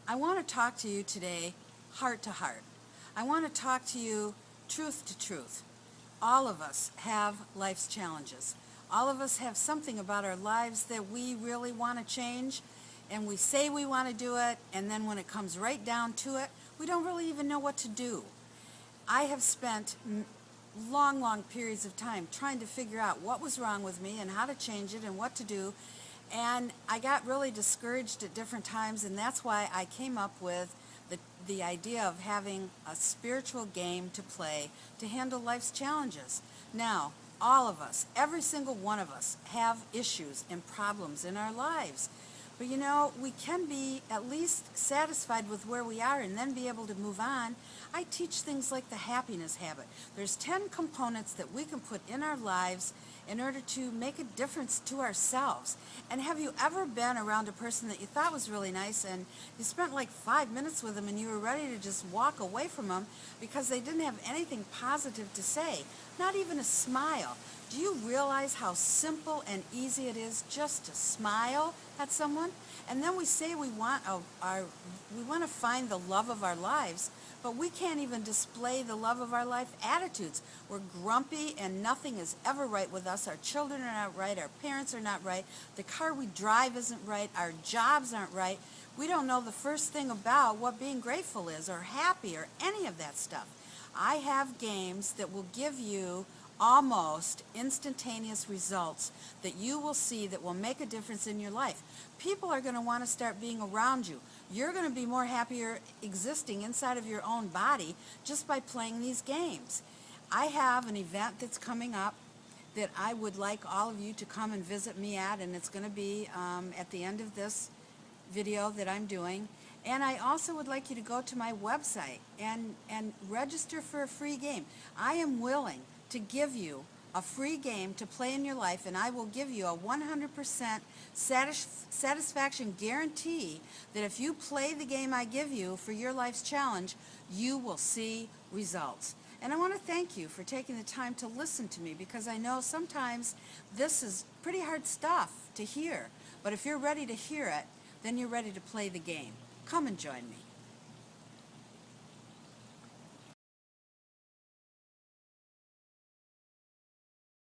I want to talk to you today heart to heart. I want to talk to you truth to truth. All of us have life's challenges. All of us have something about our lives that we really want to change, and we say we want to do it, and then when it comes right down to it, we don't really even know what to do. I have spent long, long periods of time trying to figure out what was wrong with me and how to change it and what to do. And I got really discouraged at different times, and that's why I came up with the idea of having a spiritual game to play to handle life's challenges. Now, all of us, every single one of us, have issues and problems in our lives. But you know, we can be at least satisfied with where we are and then be able to move on. I teach things like the happiness habit. There's 10 components that we can put in our lives in order to make a difference to ourselves. And have you ever been around a person that you thought was really nice and you spent like 5 minutes with them and you were ready to just walk away from them because they didn't have anything positive to say, not even a smile? Do you realize how simple and easy it is just to smile at someone? And then we say we want to find the love of our lives, but we can't even display the love of our life attitudes. We're grumpy and nothing is ever right with us. Our children are not right. Our parents are not right. The car we drive isn't right. Our jobs aren't right. We don't know the first thing about what being grateful is or happy or any of that stuff. I have games that will give you almost instantaneous results that you will see that will make a difference in your life. People are going to want to start being around you. You're going to be more happier existing inside of your own body just by playing these games. I have an event that's coming up that I would like all of you to come and visit me at, and it's going to be at the end of this video that I'm doing. And I also would like you to go to my website and register for a free game. I am willing to give you a free game to play in your life, and I will give you a 100% satisfaction guarantee that if you play the game I give you for your life's challenge, you will see results. And I want to thank you for taking the time to listen to me, because I know sometimes this is pretty hard stuff to hear, but if you're ready to hear it, then you're ready to play the game. Come and join me.